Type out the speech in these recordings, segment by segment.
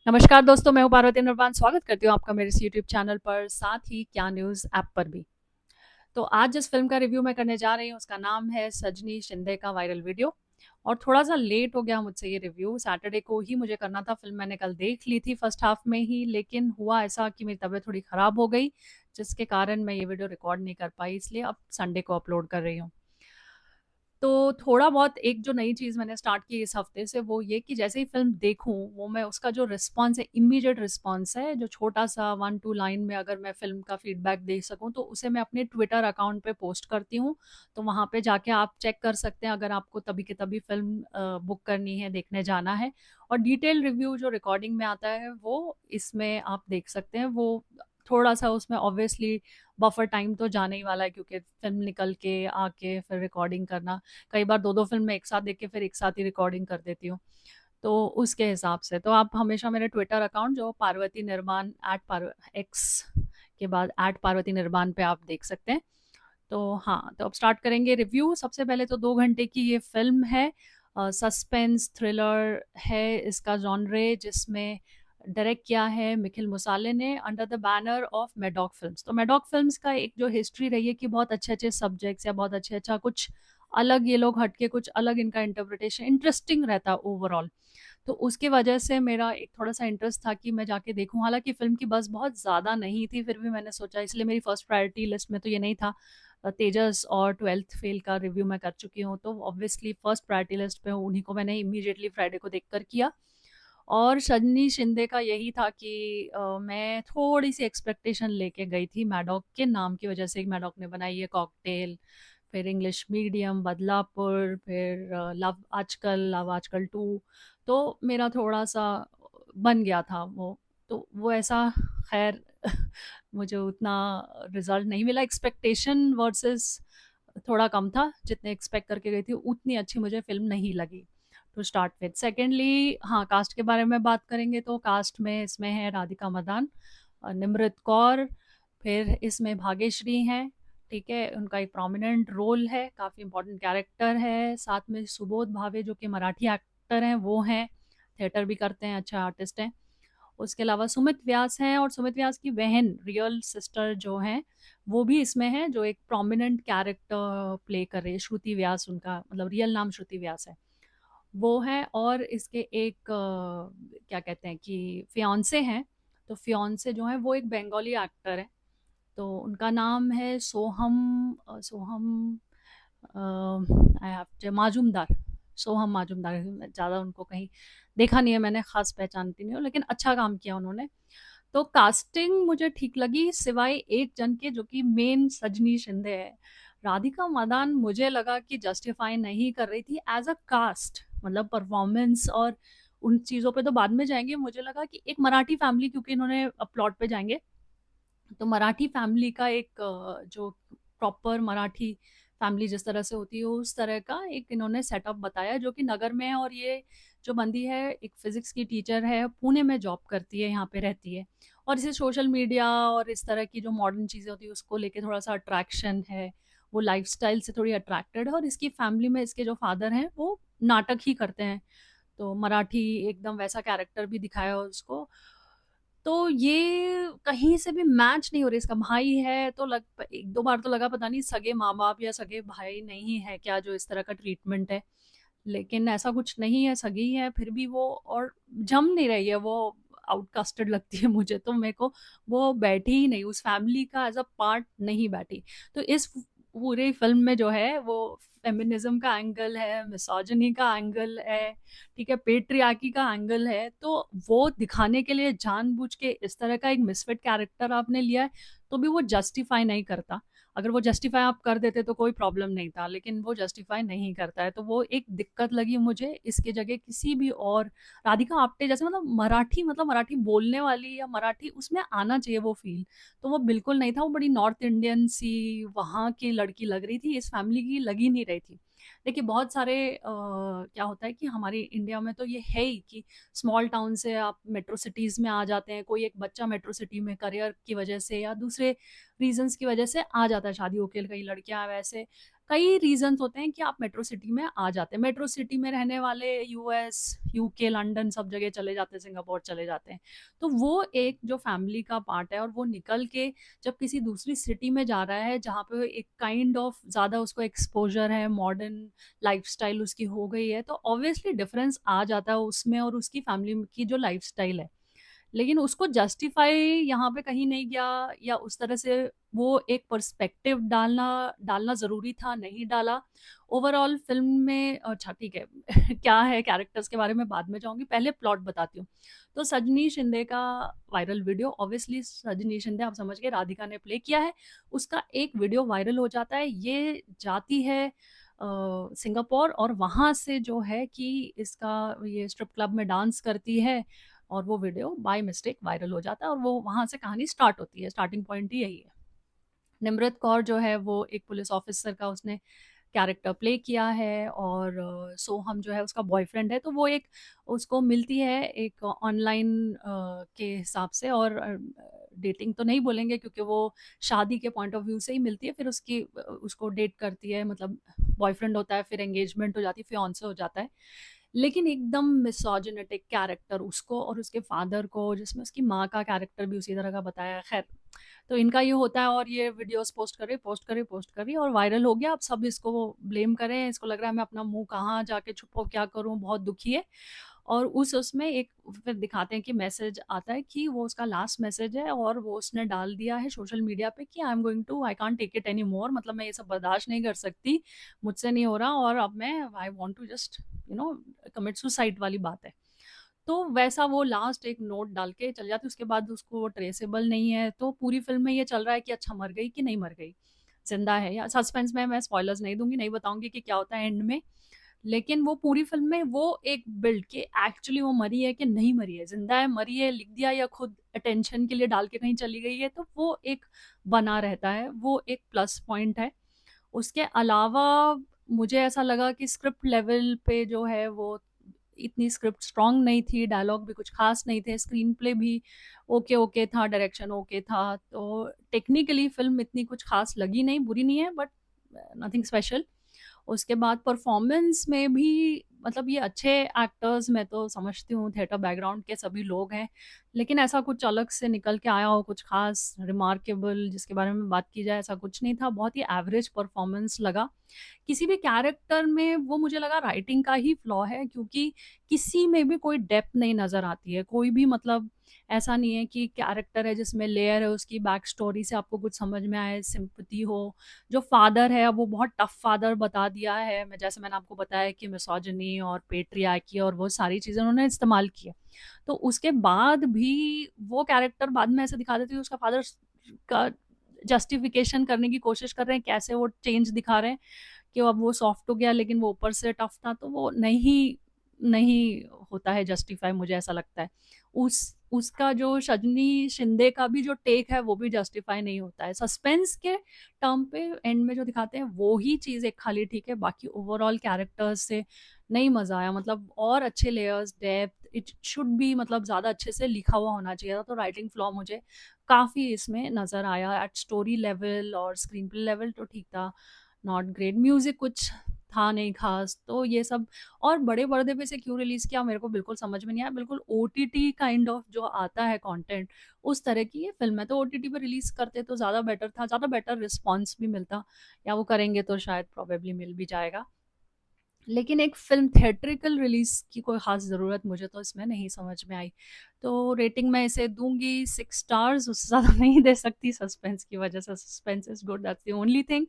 नमस्कार दोस्तों, मैं हूँ पार्वती निर्वाण। स्वागत करती हूँ आपका मेरे इस यूट्यूब चैनल पर, साथ ही क्या न्यूज़ ऐप पर भी। तो आज जिस फ़िल्म का रिव्यू मैं करने जा रही हूँ उसका नाम है सजनी शिंदे का वायरल वीडियो। और थोड़ा-सा लेट हो गया मुझसे ये रिव्यू, सैटरडे को ही मुझे करना था। फ़िल्म मैंने कल देख ली थी फर्स्ट हाफ में ही, लेकिन हुआ ऐसा कि मेरी तबीयत थोड़ी ख़राब हो गई, जिसके कारण मैं ये वीडियो रिकॉर्ड नहीं कर पाई, इसलिए अब संडे को अपलोड कर रही हूँ। तो थोड़ा बहुत एक जो नई चीज़ मैंने स्टार्ट की इस हफ्ते से वो ये कि जैसे ही फ़िल्म देखूँ, वो मैं उसका जो रिस्पॉन्स है, इमीडिएट रिस्पॉन्स है, जो छोटा-सा 1-2 लाइन में अगर मैं फ़िल्म का फीडबैक दे सकूँ, तो उसे मैं अपने ट्विटर अकाउंट पे पोस्ट करती हूँ। तो वहाँ पे जाके आप चेक कर सकते हैं अगर आपको तभी की तभी फ़िल्म बुक करनी है, देखने जाना है। और डिटेल रिव्यू जो रिकॉर्डिंग में आता है, वो इसमें आप देख सकते हैं। वो थोड़ा-सा उसमें ऑब्वियसली बफर टाइम तो जाने ही वाला है, क्योंकि फ़िल्म निकल के आके फिर रिकॉर्डिंग करना, कई बार 2-2 फ़िल्म मैं एक साथ देख के फिर एक साथ ही रिकॉर्डिंग कर देती हूँ। तो उसके हिसाब से तो आप हमेशा मेरे ट्विटर अकाउंट जो पार्वती निर्माण एक्स के बाद पार्वती निर्माण पे आप देख सकते हैं। तो हाँ, तो अब स्टार्ट करेंगे रिव्यू। सबसे पहले तो 2 घंटे की ये फ़िल्म है। सस्पेंस थ्रिलर है इसका जॉनरे, जिसमें डायरेक्ट किया है निखिल मुसाले ने under the banner of Maddock films. तो मैडॉक फिल्म्स का एक जो हिस्ट्री रही है कि बहुत अच्छे-अच्छे सब्जेक्ट्स या बहुत अच्छे-अच्छा कुछ अलग ये लोग हट के कुछ अलग इनका इंटरप्रिटेशन इंटरेस्टिंग रहता है ओवरऑल। तो उसकी वजह से मेरा एक थोड़ा-सा इंटरेस्ट था कि मैं जाके देखूँ। हालाँकि फ़िल्म की बज़ बहुत ज़्यादा नहीं थी, फिर भी मैंने सोचा, इसलिए मेरी फर्स्ट प्रायोरिटी लिस्ट में तो ये नहीं था। तेजस और 12th फ़ेल का रिव्यू मैं कर चुकी हूँ, तो ऑब्वियसली फर्स्ट प्रायोरिटी लिस्ट पे उन्हीं को मैंने इमीडिएटली फ्राइडे को देखकर किया। और सजनी शिंदे का यही था कि मैं थोड़ी-सी एक्सपेक्टेशन लेके गई थी मैडॉक के नाम की वजह से। मैडॉक ने बनाई है कॉकटेल, फिर इंग्लिश मीडियम, बदलापुर, फिर लव आजकल 2। तो मेरा थोड़ा-सा बन गया था वो। तो वो ऐसा खैर मुझे उतना रिज़ल्ट नहीं मिला। एक्सपेक्टेशन वर्सेस थोड़ा कम था, जितने एक्सपेक्ट करके गई थी उतनी अच्छी मुझे फ़िल्म नहीं लगी। टू स्टार्ट विथ सेकेंडली, हाँ, कास्ट के बारे में बात करेंगे तो कास्ट में इसमें है राधिका मदान, निमृत कौर, फिर इसमें भाग्यश्री हैं। ठीक है, उनका एक प्रोमिनेंट रोल है, काफ़ी इंपॉर्टेंट कैरेक्टर है। साथ में सुबोध भावे जो कि मराठी एक्टर हैं, वो हैं, थिएटर भी करते हैं, अच्छा आर्टिस्ट हैं। उसके अलावा सुमित व्यास हैं, और सुमित व्यास की बहन रियल सिस्टर जो हैं, वो भी इसमें है, जो एक प्रोमिनेंट कैरेक्टर प्ले कर रही है। श्रुति व्यास उनका मतलब रियल नाम श्रुति व्यास है, वो है। और इसके एक क्या कहते हैं कि फियांसे हैं। तो फियांसे जो है वो एक बंगाली एक्टर है, तो उनका नाम है सोहम आई हैव माजुमदार। सोहम माजुमदार, ज़्यादा उनको कहीं देखा नहीं है मैंने, खास पहचानती नहीं हूँ, लेकिन अच्छा काम किया उन्होंने। तो कास्टिंग मुझे ठीक लगी, सिवाय एक जन के जो कि मेन सजनी शिंदे है। राधिका मदान मुझे लगा कि जस्टिफाई नहीं कर रही थी एज अ कास्ट, मतलब परफॉर्मेंस और उन चीज़ों पे तो बाद में जाएंगे। मुझे लगा कि एक मराठी फैमिली, क्योंकि इन्होंने प्लॉट पे जाएंगे, तो मराठी फैमिली का एक जो प्रॉपर मराठी फैमिली जिस तरह से होती है उस तरह का एक इन्होंने सेटअप बताया, जो कि नगर में है। और ये जो बंदी है एक फिजिक्स की टीचर है, पुणे में जॉब करती है, यहाँ पे रहती है। और इसे सोशल मीडिया और इस तरह की जो मॉडर्न चीज़ें होती है उसको लेके थोड़ा सा अट्रैक्शन है, वो लाइफस्टाइल से थोड़ी अट्रैक्टेड है। और इसकी फैमिली में इसके जो फादर हैं वो नाटक ही करते हैं, तो मराठी एकदम वैसा कैरेक्टर भी दिखाया उसको। तो ये कहीं से भी मैच नहीं हो रही। इसका भाई है तो लग एक दो बार तो लगा पता नहीं सगे माँ बाप या सगे भाई नहीं है क्या, जो इस तरह का ट्रीटमेंट है। लेकिन ऐसा कुछ नहीं है, सगी है फिर भी वो, और जम नहीं रही है वो, आउटकास्टेड लगती है मुझे। तो मेरे को वो बैठी ही नहीं, उस फैमिली का एज अ पार्ट नहीं बैठी। तो इस पूरी फिल्म में जो है वो फेमिनिज्म का एंगल है, मिसोजिनी का एंगल है, ठीक है, पेट्रियार्की का एंगल है। तो वो दिखाने के लिए जानबूझ के इस तरह का एक मिसफिट कैरेक्टर आपने लिया है, तो भी वो जस्टिफाई नहीं करता। अगर वो जस्टिफाई आप कर देते तो कोई प्रॉब्लम नहीं था, लेकिन वो जस्टिफाई नहीं करता है, तो वो एक दिक्कत लगी मुझे। इसकी जगह किसी भी और राधिका आप्टे जैसे, मतलब मराठी बोलने वाली या मराठी उसमें आना चाहिए वो फील, तो वो बिल्कुल नहीं था। वो बड़ी नॉर्थ इंडियन सी वहाँ की लड़की लग रही थी, इस फैमिली की लगी नहीं रही थी। देखिए बहुत सारे क्या होता है कि हमारी इंडिया में तो ये है ही कि स्मॉल टाउन से आप मेट्रो सिटीज़ में आ जाते हैं। कोई एक बच्चा मेट्रो सिटी में करियर की वजह से या दूसरे रीजंस की वजह से आ जाता है, शादी होके कई लड़कियां वैसे कई रीज़न्स होते हैं कि आप मेट्रो सिटी में आ जाते हैं। मेट्रो सिटी में रहने वाले यूएस, यूके, लंदन सब जगह चले जाते हैं, सिंगापुर चले जाते हैं। तो वो एक जो फैमिली का पार्ट है और वो निकल के जब किसी दूसरी सिटी में जा रहा है जहाँ पे एक काइंड ऑफ ज़्यादा उसको एक्सपोज़र है, मॉडर्न लाइफ़स्टाइल उसकी हो गई है, तो ऑब्वियसली डिफ़रेंस आ जाता है उसमें और उसकी फैमिली की जो लाइफ़स्टाइल है। लेकिन उसको जस्टिफ़ाई यहाँ पे कहीं नहीं किया या उस तरह से वो एक पर्सपेक्टिव डालना डालना ज़रूरी था, नहीं डाला। ओवरऑल फ़िल्म में अच्छा ठीक है क्या है कैरेक्टर्स के बारे में बाद में जाऊँगी, पहले प्लॉट बताती हूँ। तो सजनी शिंदे का वायरल वीडियो ऑब्वियसली सजनी शिंदे आप समझ गए राधिका ने प्ले किया है। उसका एक वीडियो वायरल हो जाता है, ये जाती है सिंगापुर और वहाँ से जो है कि इसका ये स्ट्रिप क्लब में डांस करती है और वो वीडियो बाय मिस्टेक वायरल हो जाता है और वो वहाँ से कहानी स्टार्ट होती है, स्टार्टिंग पॉइंट ही यही है। निमृत कौर जो है वो एक पुलिस ऑफिसर का उसने कैरेक्टर प्ले किया है और सोहम जो है उसका बॉयफ्रेंड है, तो वो एक उसको मिलती है एक ऑनलाइन के हिसाब से और डेटिंग तो नहीं बोलेंगे क्योंकि वो शादी के पॉइंट ऑफ व्यू से ही मिलती है, फिर उसको डेट करती है, मतलब बॉयफ्रेंड होता है, फिर एंगेजमेंट हो जाती है, फियांसे हो जाता है। लेकिन एकदम मिसोजिनेटिक कैरेक्टर उसको और उसके फादर को, जिसमें उसकी माँ का कैरेक्टर भी उसी तरह का बताया है। खैर, तो इनका ये होता है और ये वीडियोस पोस्ट कर रही और वायरल हो गया। अब सब इसको ब्लेम करें, इसको लग रहा है मैं अपना मुंह कहाँ जाके छुपाऊं, क्या करूं, बहुत दुखी है। और उसमें एक फिर दिखाते हैं कि मैसेज आता है कि वो उसका लास्ट मैसेज है और वो उसने डाल दिया है सोशल मीडिया पे कि I can't take it any more, मतलब मैं ये सब बर्दाश्त नहीं कर सकती, मुझसे नहीं हो रहा और अब मैं I want to just you know commit suicide वाली बात है। तो वैसा वो लास्ट एक नोट डाल के चल जाती है, उसके बाद उसको वो ट्रेसेबल नहीं है। तो पूरी फ़िल्म में ये चल रहा है कि अच्छा मर गई कि नहीं मर गई, ज़िंदा है या सस्पेंस में मैं स्पॉयलर्स नहीं दूँगी, नहीं बताऊँगी कि क्या होता है एंड में। लेकिन वो पूरी फ़िल्म में वो एक बिल्ड कि एक्चुअली वो मरी है कि नहीं मरी है, ज़िंदा है, मरी है, लिख दिया या खुद अटेंशन के लिए डाल के कहीं चली गई है, तो वो एक बना रहता है, वो एक प्लस पॉइंट है। उसके अलावा मुझे ऐसा लगा कि स्क्रिप्ट लेवल पे जो है वो इतनी स्क्रिप्ट स्ट्रॉन्ग नहीं थी, डायलॉग भी कुछ खास नहीं थे, स्क्रीन प्ले भी ओके ओके था, डायरेक्शन ओके था। तो टेक्निकली फिल्म इतनी कुछ खास लगी नहीं, बुरी नहीं है बट नथिंग स्पेशल। उसके बाद परफॉर्मेंस में भी मतलब ये अच्छे एक्टर्स, मैं तो समझती हूँ थिएटर बैकग्राउंड के सभी लोग हैं, लेकिन ऐसा कुछ अलग से निकल के आया हो, कुछ खास रिमार्केबल जिसके बारे में बात की जाए, ऐसा कुछ नहीं था, बहुत ही एवरेज परफॉर्मेंस लगा। किसी भी कैरेक्टर में वो मुझे लगा राइटिंग का ही फ्लॉ है, क्योंकि किसी में भी कोई डेप्थ नहीं नज़र आती है, कोई भी मतलब ऐसा नहीं है कि कैरेक्टर है जिसमें लेयर है, उसकी बैक स्टोरी से आपको कुछ समझ में आए, सिंपैथी हो। जो फादर है वो बहुत टफ फादर बता दिया है, मैं जैसे मैंने आपको बताया कि मिसोजिनी और पेट्रियार्की और वो सारी चीज़ें उन्होंने इस्तेमाल की है। तो उसके बाद भी वो कैरेक्टर बाद में ऐसे दिखा देते हैं उसका फादर का जस्टिफिकेशन करने की कोशिश कर रहे हैं, कैसे वो चेंज दिखा रहे हैं कि अब वो सॉफ्ट हो गया लेकिन वो ऊपर से टफ था, तो वो नहीं नहीं होता है जस्टिफाई, मुझे ऐसा लगता है। उस उसका जो सजनी शिंदे का भी जो टेक है वो भी जस्टिफाई नहीं होता है। सस्पेंस के टर्म पे एंड में जो दिखाते हैं वो ही चीज़ एक खाली ठीक है, बाकी ओवरऑल कैरेक्टर्स से नहीं मज़ा आया, मतलब और अच्छे layers, depth it should be, मतलब ज़्यादा अच्छे से लिखा हुआ होना चाहिए था। तो राइटिंग फ्लॉ मुझे काफ़ी इसमें नज़र आया। एट स्टोरी लेवल और स्क्रीन प्ले लेवल तो ठीक था, नॉट ग्रेट। म्यूज़िक कुछ था नहीं खास, तो ये सब। और बड़े पर्दे पे से क्यों रिलीज़ किया मेरे को बिल्कुल समझ में नहीं आया, बिल्कुल ओटीटी काइंड ऑफ जो आता है कंटेंट उस तरह की ये फिल्म है, तो ओटीटी पे रिलीज़ करते तो ज़्यादा बेटर था, ज़्यादा बेटर रिस्पॉन्स भी मिलता, या वो करेंगे तो शायद प्रोबेबली मिल भी जाएगा। लेकिन एक फ़िल्म थिएट्रिकल रिलीज़ की कोई ख़ास ज़रूरत मुझे तो इसमें नहीं समझ में आई। तो रेटिंग मैं इसे दूँगी 6 स्टार्स, उससे ज़्यादा नहीं दे सकती सस्पेंस की वजह से, suspense is good, that's the only thing.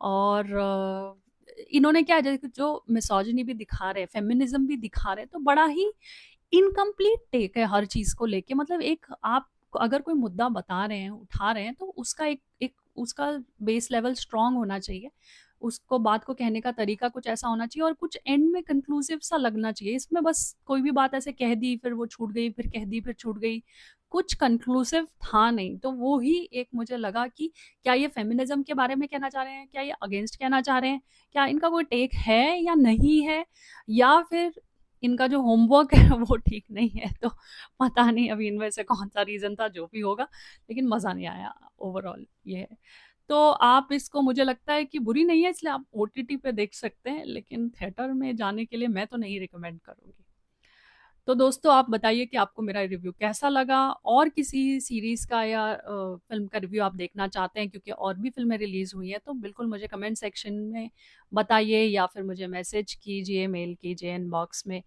और इन्होंने क्या है जो मिसोजिनी भी दिखा रहे हैं, फेमिनिज़्म भी दिखा रहे हैं, तो बड़ा ही इनकम्प्लीट टेक है हर चीज़ को लेके। मतलब एक आप अगर कोई मुद्दा बता रहे हैं, उठा रहे हैं, तो उसका एक एक उसका बेस लेवल स्ट्रॉन्ग होना चाहिए। उसको बात को कहने का तरीका कुछ ऐसा होना चाहिए और कुछ एंड में कंक्लूसिव सा लगना चाहिए। इसमें बस कोई भी बात ऐसे कह दी, फिर वो छूट गई, फिर कह दी, फिर छूट गई। कुछ कंक्लूसिव था नहीं। तो वो ही एक मुझे लगा कि क्या ये फेमिनिज़्म के बारे में कहना चाह रहे हैं? क्या ये अगेंस्ट कहना चाह रहे हैं? क्या इनका कोई टेक है या नहीं है? या फिर इनका जो होमवर्क है वो ठीक नहीं है? तो पता नहीं अभी इनमें से कौन-सा रीज़न था, जो भी होगा, लेकिन मज़ा नहीं आया ओवरऑल ये है। तो आप इसको मुझे लगता है कि बुरी नहीं है, इसलिए आप ओटीटी पे देख सकते हैं, लेकिन थिएटर में जाने के लिए मैं तो नहीं रिकमेंड करूँगी। तो दोस्तों आप बताइए कि आपको मेरा रिव्यू कैसा लगा, और किसी सीरीज़ का या फ़िल्म का रिव्यू आप देखना चाहते हैं, क्योंकि और भी फ़िल्में रिलीज़ हुई हैं, तो बिल्कुल मुझे कमेंट सेक्शन में बताइए या फिर मुझे मैसेज कीजिए, मेल कीजिए इनबॉक्स में।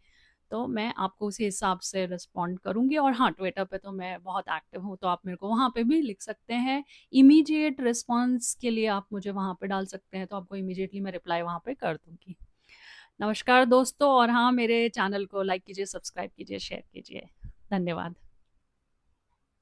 तो मैं आपको उसी हिसाब से रिस्पॉन्ड करूँगी। और हाँ, ट्विटर पे तो मैं बहुत एक्टिव हूँ, तो आप मेरे को वहाँ पे भी लिख सकते हैं। इमीडिएट रिस्पॉन्स के लिए आप मुझे वहाँ पे डाल सकते हैं, तो आपको इमीडिएटली मैं रिप्लाई वहाँ पे कर दूँगी। नमस्कार दोस्तों, और हाँ, मेरे चैनल को लाइक कीजिए, सब्सक्राइब कीजिए, शेयर कीजिए। धन्यवाद।